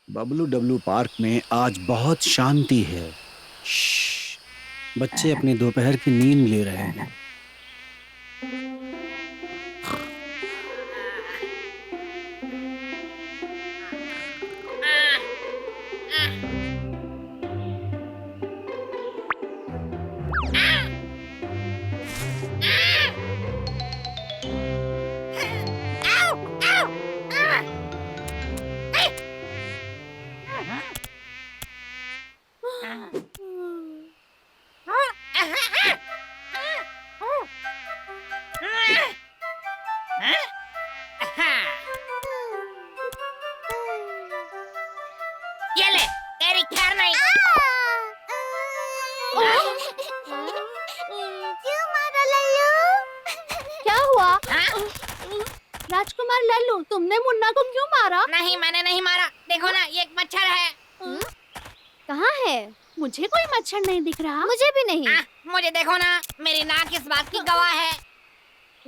Bablu W park में आज बहुत शांति है। श्श्श, बच्चे अपनी दोपहर की नींद ले रहे हैं। ये ले, तेरी खैर नहीं। क्यों मारा लल्लू? क्या हुआ? हाँ? राजकुमार लल्लू, तुमने मुन्ना को क्यों मारा? नहीं, मैंने नहीं मारा। देखो ना, ये एक मच्छर है। कहाँ है? मुझे कोई मच्छर नहीं दिख रहा। मुझे भी नहीं। मुझे देखो ना, मेरी नाक इस बात की गवाह है।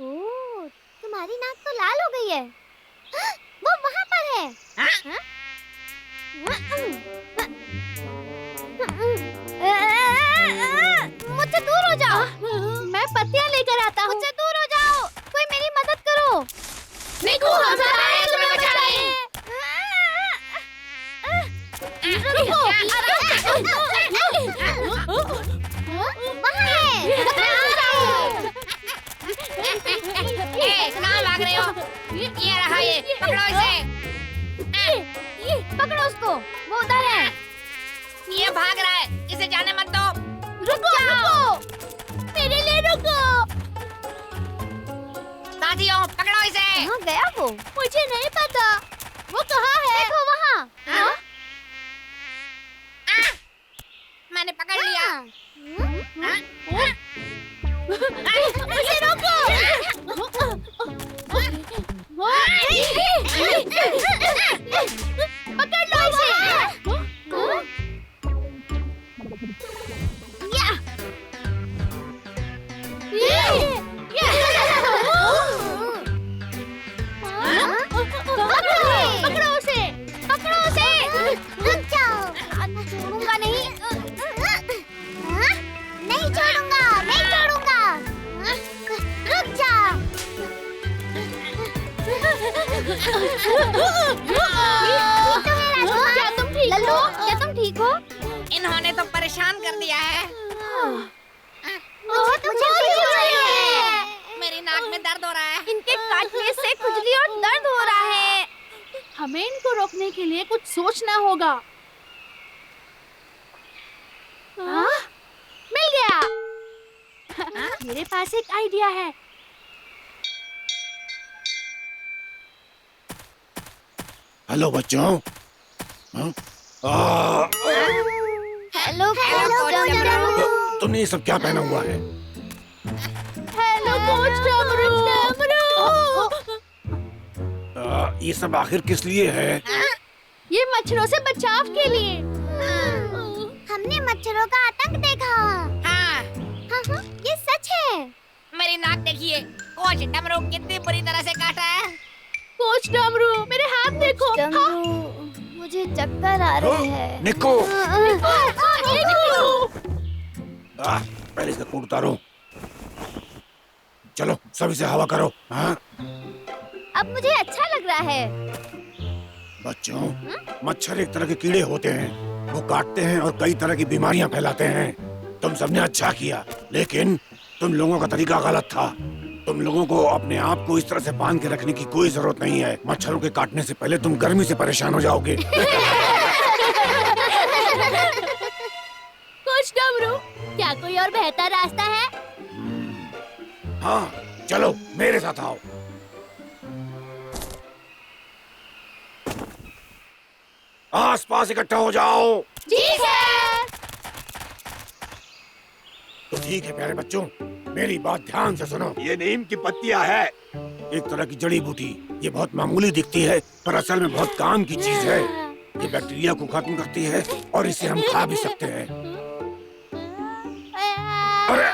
ओह, तुम्हारी नाक तो लाल हो गई है। वो वहाँ पर है। हाँ? मुझसे दूर हो जाओ। मैं पत्तियाँ लेकर आता हूँ। मुझसे दूर हो जाओ। कोई मेरी मदद करो। निकू, हम सब आ रहे हैं तुम्हें बचाने। वहाँ है। कहाँ भाग रहे हो? ये रहा, ये पकड़ो इसे। ये पकड़ो उसको। वो उधर है। ये भाग रहा है, इसे जाने मत दो। रुको। मेरे लिए रुको। साथियों, पकड़ो इसे। कहाँ गया वो? मुझे नहीं पता। वो कहाँ है? देखो वहाँ। हाँ? मैंने पकड़ लिया। हाँ? मुझे रोको। पकड़ लो इसे। पकड़ो उसे। पकड़ो उसे। रुक जाओ। छोड़ूंगा नहीं। नहीं छोड़ूंगा। नहीं छोड़ूंगा। रुक जा। क्या तुम ठीक हो? क्या तुम ठीक हो? इन्होंने तो परेशान कर दिया है। मुझे खुजली हो रही है। मेरी नाक में दर्द हो रहा है। इनके काटने से खुजली और दर्द हो रहा है। हमें इनको रोकने के लिए कुछ सोचना होगा। हाँ? मिल गया। मेरे पास एक आइडिया है। हेलो बच्चों। हाँ? हेलो डमरू। तुमने ये सब क्या पहना हुआ है? हेलो कोच डमरू। ये सब आखिर किस लिए है? ये मच्छरों से बचाव के लिए। हमने मच्छरों का आतंक देखा। हाँ, हाँ, ये सच है। मेरी नाक देखिए, कोच डमरू कितनी बुरी तरह से काटा है। कोच डमरू, मेरे हाथ देखो। मुझे चक्कर आ रही है। निको, पहले इसका कोट उतारो। चलो सभी से हवा करो। हाँ? अब मुझे अच्छा लग रहा है। बच्चों, मच्छर एक तरह के कीड़े होते हैं। वो काटते हैं और कई तरह की बीमारियां फैलाते हैं। तुम सबने अच्छा किया, लेकिन तुम लोगों का तरीका गलत था। तुम लोगों को अपने आप को इस तरह से बांध के रखने की कोई जरूरत नहीं है। मच्छरों के काटने से पहले तुम गर्मी से परेशान हो जाओगे। कोच डमरू, क्या कोई और बेहतर रास्ता है? हाँ, चलो मेरे साथ आओ। आस-पास इकट्ठा हो जाओ। ठीक है। तो ठीक है प्यारे बच्चों, मेरी बात ध्यान से सुनो। ये नीम की पत्तियां है। एक तरह की जड़ी बूटी। ये बहुत मामूली दिखती है, पर असल में बहुत काम की चीज है। ये बैक्टीरिया को खत्म करती है और इसे हम खा भी सकते हैं। अरे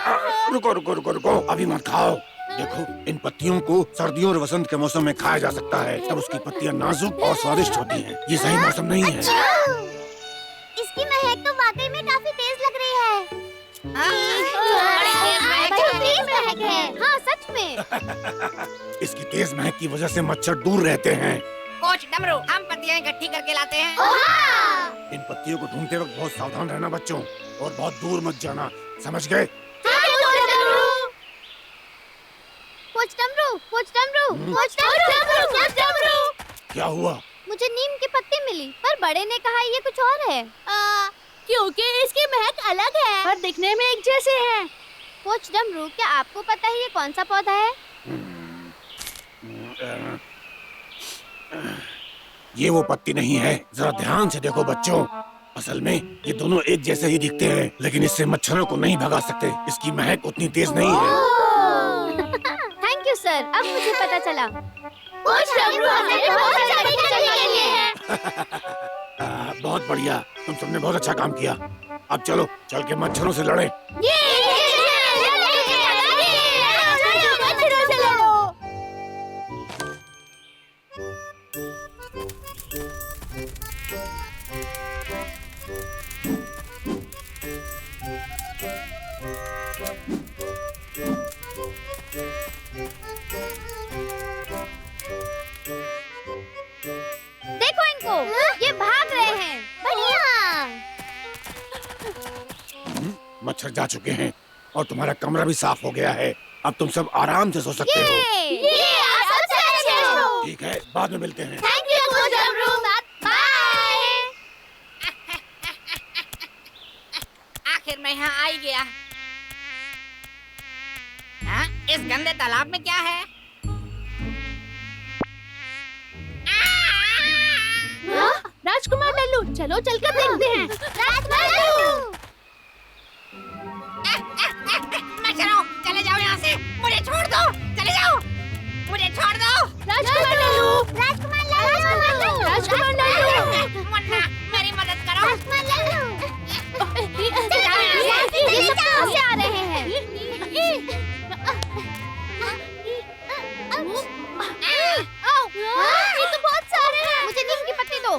रुको रुको रुको रुको, अभी मत खाओ। देखो, इन पत्तियों को सर्दियों और वसंत के मौसम में खाया जा सकता है। तब उसकी पत्तियां नाजुक और स्वादिष्ट होती हैं। ये सही मौसम नहीं है। इसकी महक तो वाकई में काफी तेज लग रही है। बड़ी तेज महक है। हाँ सच में। इसकी तेज महक की वजह से मच्छर दूर रहते हैं। कोच डमरू, हम पत्तियां इकट्ठी करके लाते हैं। इन पत्तियों को ढूंढते वक्त बहुत सावधान रहना बच्चों, और बहुत दूर मत जाना, समझ गए? कोच डमरू, कोच डमरू, कोच डमरू, कोच डमरू। क्या हुआ? मुझे नीम की पत्ती मिली, पर बड़े ने कहा ये कुछ और है। क्योंकि इसकी महक अलग है और दिखने में एक जैसे हैं। कोच डमरू, क्या आपको पता है ये कौन सा पौधा है? ये वो पत्ती नहीं है। जरा ध्यान से देखो बच्चों। असल में ये दोनों एक जैसे ही दिखते हैं, लेकिन इससे मच्छरों को नहीं भगा सकते। इसकी महक उतनी तेज नहीं है। थैंक यू सर, अब मुझे पता चला। कोच डमरू हमें बहुत अच्छा करने के लिए है। बहुत बढ़िया, तुम सबने बहुत अच्छा काम किया। अब चलो, चल के मच्छरों से लड़ें। देखो इनको, ये भाग रहे हैं। बढ़िया। मच्छर जा चुके हैं और तुम्हारा कमरा भी साफ हो गया है। अब तुम सब आराम से सो सकते हो। आप सबसे अच्छे हो। ठीक है, बाद में मिलते हैं। थैंक यू कोच डमरू। बाय। आखिर मैं यहाँ आ ही गया। हाँ? इस गंदे तालाब में क्या है? राजकुमार लल्लू, चलो चलकर देखते हैं। मच्छरों, चले जाओ यहाँ से। मुझे छोड़ दो, चले जाओ। मुझे छोड़ दो। राजकुमार लल्लू, राजकुमार लल्लू, राजकुमार लल्लू। मुन्ना, मेरी मदद करो। राजकुमार लल्लू। ये सब कहाँ से आ रहे हैं? ये तो बहुत सारे हैं। मुझे नीम की पत्ती दो।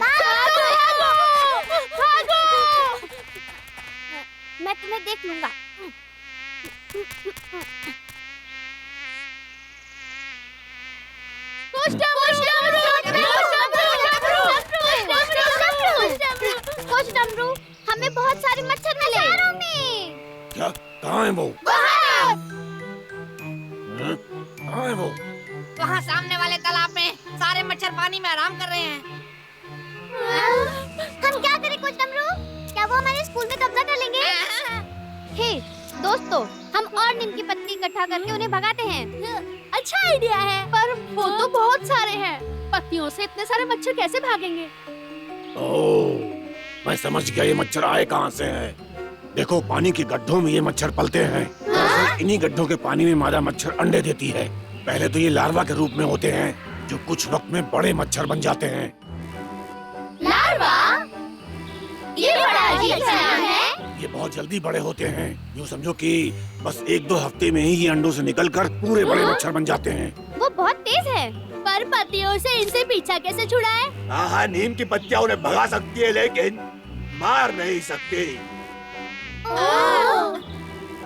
मैं तुम्हें देख लूंगा। कोच डमरू, हमें बहुत सारे मच्छर मिले। क्या? कहाँ है वो? हाँ? कहाँ है वो? वहाँ सामने वाले तालाब में सारे मच्छर पानी में आराम कर रहे हैं। हम क्या करें कोच डमरू? क्या वो हमारे स्कूल में कब्जा कर लेंगे? हे दोस्तों, हम और नीम की पत्ती इकट्ठा करके उन्हें भगाते हैं। अच्छा आइडिया है, पर वो तो बहुत सारे हैं। पत्तियों से इतने सारे मच्छर कैसे भागेंगे? ओह, मैं समझ गया ये मच्छर आए कहाँ से हैं। देखो, पानी के गड्ढों में ये मच्छर पलते हैं। दरअसल इन्हीं गड्ढों के पानी में मादा मच्छर अंडे देती है। पहले तो ये लार्वा के रूप में होते हैं, जो कुछ वक्त में बड़े मच्छर बन जाते हैं। लार्वा? ये बड़ा अजीब सा नाम है। ये बहुत जल्दी बड़े होते हैं। यूँ समझो कि बस 1-2 हफ्ते में ही ये अंडों से निकलकर पूरे बड़े मच्छर बन जाते हैं। वो बहुत तेज है। पर पत्तियों से इनसे पीछा कैसे छुड़ाए? हाँ, नीम की पत्तियां उन्हें भगा सकती है, लेकिन मार नहीं सकती।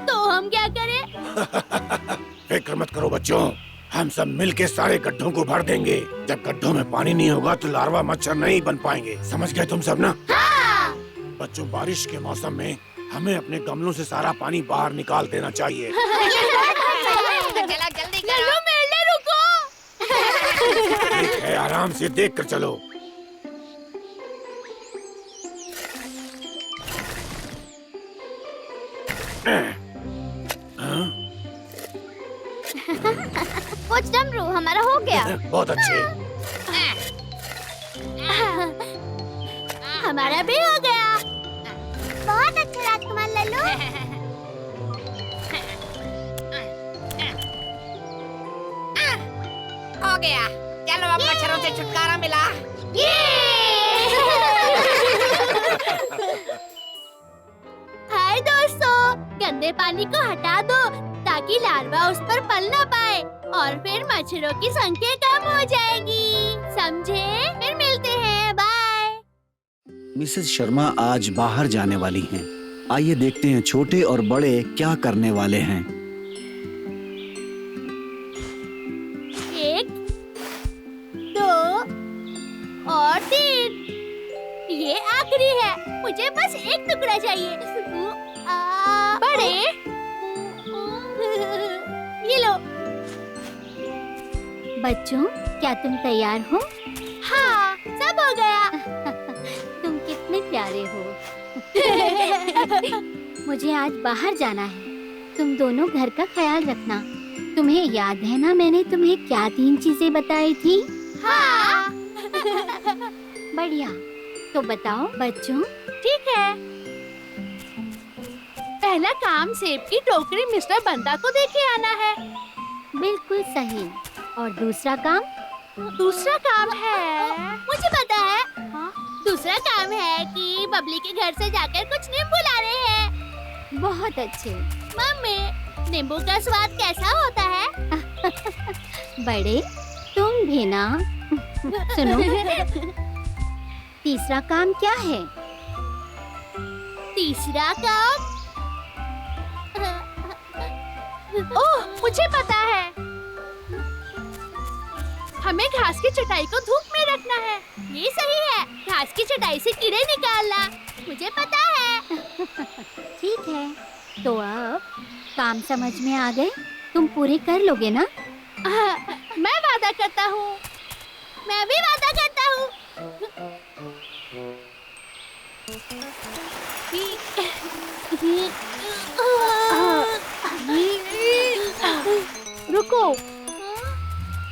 तो हम क्या करें? फिक्र मत करो बच्चों, हम सब मिलके सारे गड्ढों को भर देंगे। जब गड्ढों में पानी नहीं होगा तो लार्वा मच्छर नहीं बन पाएंगे। समझ गए तुम सब ना? हाँ। बच्चों, बारिश के मौसम में हमें अपने गमलों से सारा पानी बाहर निकाल देना चाहिए। चला जल्दी करो। ठीक है, आराम से देख कर चलो। कोच डमरू, हमारा हो गया। बहुत अच्छे। हमारा भी हो गया। बहुत अच्छा राजकुमार लल्लू। हो गया। चलो, अब मच्छरों से छुटकारा मिला। हाय दोस्तों, गंदे पानी को हटा दो ताकि लार्वा उस पर पल ना पाए और फिर मच्छरों की संख्या कम हो जाएगी। समझे? फिर मिलते हैं, बाय। मिसेस शर्मा आज बाहर जाने वाली हैं। आइए देखते हैं छोटे और बड़े क्या करने वाले हैं। 1, 2 और 3। ये आखिरी है, मुझे बस एक टुकड़ा चाहिए। बड़े, ये लो। बच्चों, क्या तुम तैयार हो? हाँ, सब हो गया। तुम कितने प्यारे हो। मुझे आज बाहर जाना है। तुम दोनों घर का ख्याल रखना। तुम्हें याद है ना मैंने तुम्हें क्या 3 चीजें बताई थी? हाँ। बढ़िया। तो बताओ बच्चों। ठीक है। पहला काम सेब की टोकरी मिस्टर बंदा को दे के आना है। बिल्कुल सही। और दूसरा काम? दूसरा काम है, मुझे पता है। दूसरा काम है कि बबली के घर से जाकर कुछ नींबू ला रहे हैं। बहुत अच्छे। मम्मी, नींबू का स्वाद कैसा होता है? बड़े, तुम भी ना। सुनो, तीसरा काम क्या है? तीसरा काम? ओह, मुझे पता है। हमें घास की चटाई को धूप में रखना है। ये सही है, घास की चटाई से कीड़े निकालना। मुझे पता है। ठीक है, तो अब काम समझ में आ गए? तुम पूरे कर लोगे ना? मैं वादा करता हूँ। मैं भी वादा करता हूँ। रुको,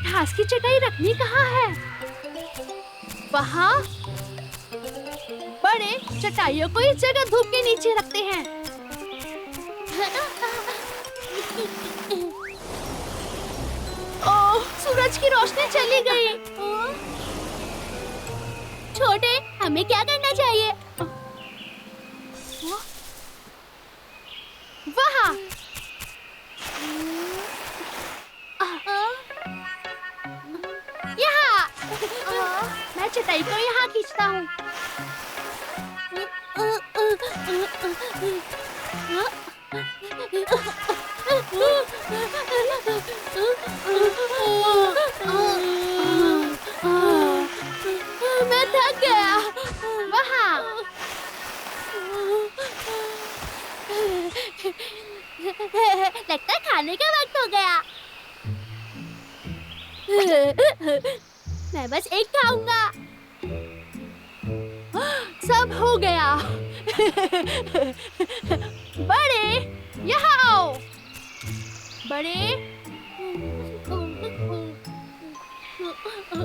घास की चटाई रखनी कहाँ है? वहाँ। बड़े, चटाइयों को इस जगह धूप के नीचे रखते हैं। ओह, सूरज की रोशनी चली गई। छोटे, हमें क्या करना चाहिए? वहाँ। यहाँ। मैं चटाई को यहाँ खींचता हूँ। मैं थक गया। वहाँ। लगता है खाने का वक्त हो गया। मैं बस एक खाऊंगा। सब हो गया। बड़े, यहाँ आओ। बड़े।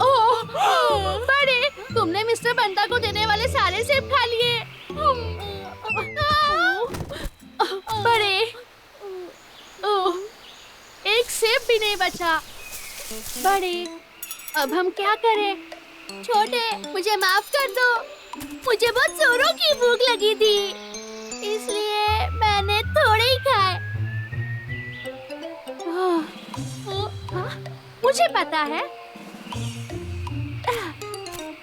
ओह, बड़े, तुमने मिस्टर बंदा को देने वाले सारे सेब खा लिए। बड़े, ओह, एक सेब भी नहीं बचा। बड़े, अब हम क्या करें? छोटे, मुझे माफ कर दो। मुझे बहुत जोरों की भूख लगी थी, इसलिए मैंने थोड़े ही खाए। मुझे पता है।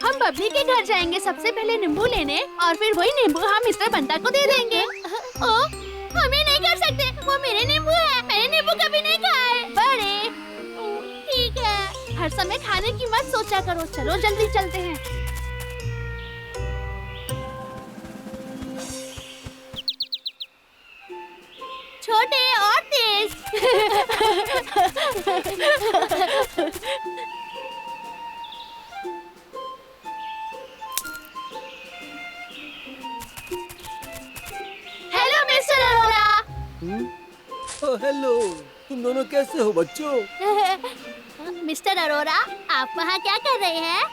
हम बबली के घर जाएंगे सबसे पहले नींबू लेने, और फिर वही नींबू हम मिस्टर बंदा को दे देंगे। ओह, हम ये नहीं कर सकते। वो मेरे नींबू है। मैंने नींबू कभी नहीं खाए। बड़े, ठीक है। हर समय खाने की मत सोचा करो। चलो जल्दी चलते हैं। छोटे और तेज। Hello mister Arora. हेलो, तुम दोनों कैसे हो बच्चों? मिस्टर अरोरा, आप वहाँ क्या कर रहे हैं?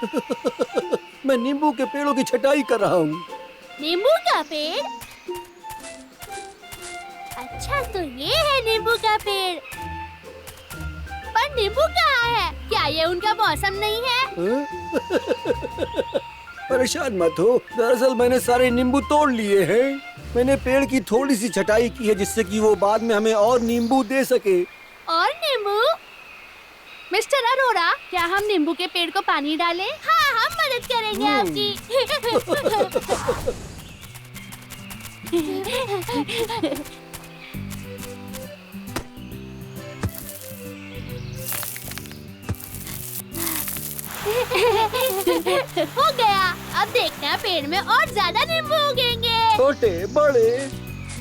मैं नींबू के पेड़ों की छटाई कर रहा हूँ। नींबू का पेड़? अच्छा, तो ये है नींबू का पेड़। पर नींबू कहाँ है? क्या ये उनका मौसम नहीं है? परेशान मत हो, दरअसल मैंने सारे नींबू तोड़ लिए हैं। मैंने पेड़ की थोड़ी सी छटाई की है जिससे कि वो बाद में हमें और नींबू दे सके। और नींबू? मिस्टर अरोरा, क्या हम नींबू के पेड़ को पानी डालें? हाँ, हम मदद करेंगे आपकी। हो गया। अब देखना पेड़ में और ज्यादा नींबू उगेंगे। छोटे बड़े,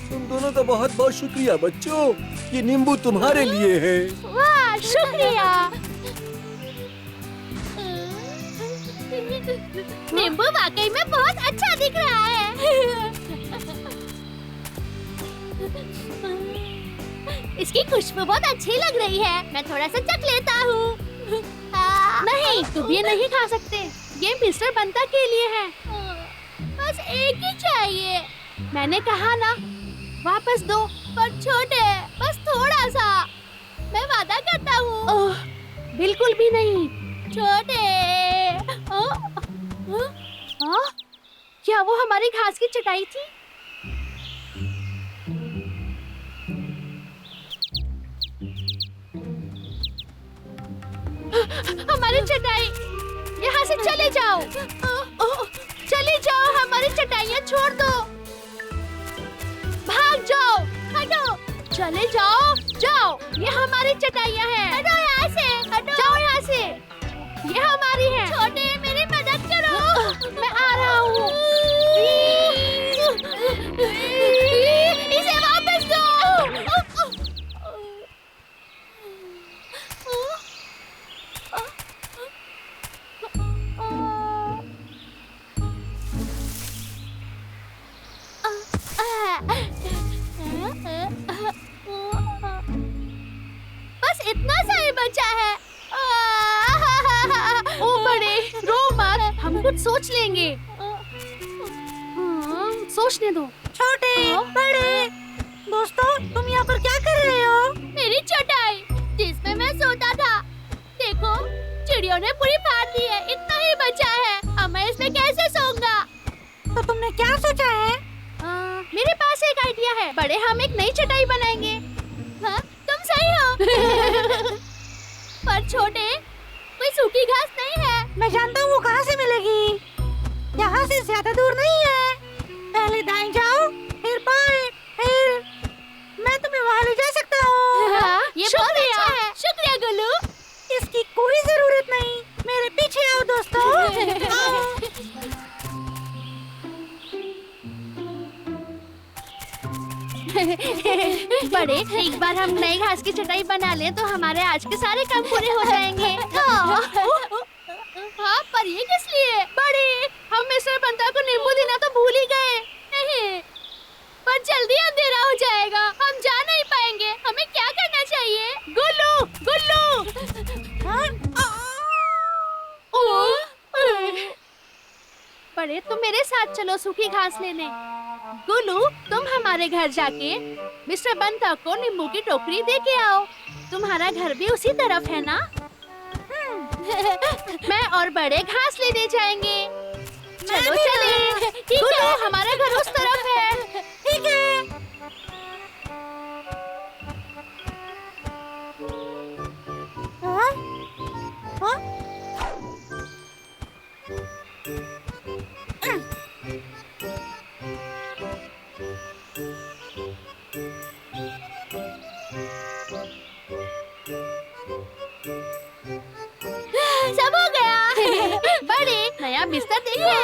तुम दोनों का बहुत बहुत शुक्रिया बच्चों, ये नींबू तुम्हारे लिए हैं। वाह, शुक्रिया। नींबू वाकई में बहुत अच्छा दिख रहा है। इसकी खुशबू बहुत अच्छी लग रही है। मैं थोड़ा सा चख लेता हूँ। नहीं, तुम ये नहीं खा सकते। ये मिस्टर बंता के लिए है। बस एक ही चाहिए। मैंने कहा ना, वापस दो। पर छोटे, बस थोड़ा सा। मैं वादा करता हूँ। बिल्कुल भी नहीं। छोटे। क्या वो हमारी घास की चटाई थी? हमारी चटाई, यहाँ से चले जाओ। चले जाओ, हमारी चटाइयाँ छोड़ दो। भाग जाओ, हटो। चले जाओ, जाओ। ये हमारी चटाइयाँ हैं। हटो यहाँ से, हटो। जाओ यहाँ से। ये हमारी है। छोटे, मेरी मदद करो। मैं आ रहा हूँ। इसे वापस दो। बस इतना सा ही बचा है। ओ बड़े, रो मत, हम कुछ सोच लेंगे। सोचने दो। छोटे, बड़े, दोस्तों, तुम यहाँ पर क्या कर रहे हो? मेरी चटाई, जिसमें मैं सोता था। देखो, चिड़ियों ने पूरी फाड़ दी है। इतना ही बचा है। अब मैं इसमें कैसे सोऊंगा? तो तुमने क्या सोचा है? मेरे पास एक आइडिया है। बड़े, हम एक नई चटाई बनाएंगे। हाँ, तुम सही हो। पर छोटे, कोई सूखी घास नहीं है। मैं जानता हूँ वो कहाँ से मिलेगी। यहाँ से ज्यादा दूर नहीं है। पहले दाएं जाओ, फिर बाएं, फिर मैं तुम्हें वहाँ ले जा सकता हूँ। ये बहुत अच्छा है। शुक्रिया गुल्लू। इसकी कोई जरूरत नहीं। मेरे पीछे आओ दोस्तों। बड़े, एक बार हम नई घास की चटाई बना लें तो हमारे आज के सारे काम पूरे हो जाएंगे। हाँ, पर ये किस लिए? बड़े, हम मिस्टर बंता को नींबू देना तो भूल ही गए। नहीं, पर जल्दी अंधेरा हो जाएगा। हम जा नहीं पाएंगे। हमें क्या करना चाहिए? गुल्लू, गुल्लू। बड़े, तुम मेरे साथ चलो सूखी घास लेने। गुल्लू, तुम हमारे घर जाके मिस्टर बंता को नींबू की टोकरी दे के आओ। तुम्हारा घर भी उसी तरफ है ना? मैं और बड़े घास लेने जाएंगे। चलो चले। गुल्लू, हमारा घर उस तरफ है। ठीक है। हाँ? हाँ? सब हो गया। बड़े, नया बिस्तर देखिए।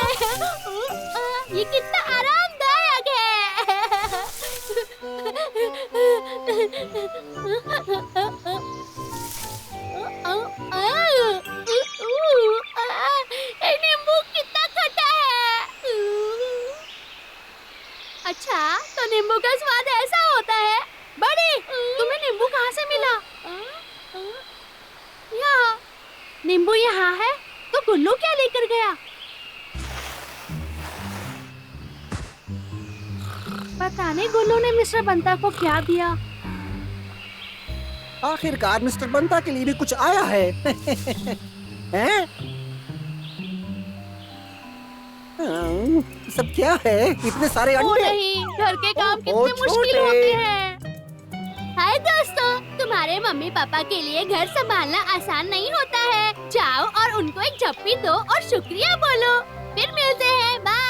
ये कितना आरामदायक है। नींबू कितना खट्टा है। अच्छा, तो नींबू का स्वाद ऐसा होता है। बड़े, तुम्हें नींबू कहाँ से मिला? यहाँ। नींबू यहाँ है तो गुल्लू क्या लेकर गया? पता नहीं गुल्लू ने मिस्टर बंता को क्या दिया। आखिरकार मिस्टर बंता के लिए भी कुछ आया है। हैं? सब क्या है? इतने सारे ओ अंडे। नहीं, घर के काम कितने बहुत मुश्किल छोटे। होते हैं। हाय दोस्तों, तुम्हारे मम्मी पापा के लिए घर संभालना आसान नहीं होता है। जाओ और उनको एक झप्पी दो और शुक्रिया बोलो। फिर मिलते हैं, बाय।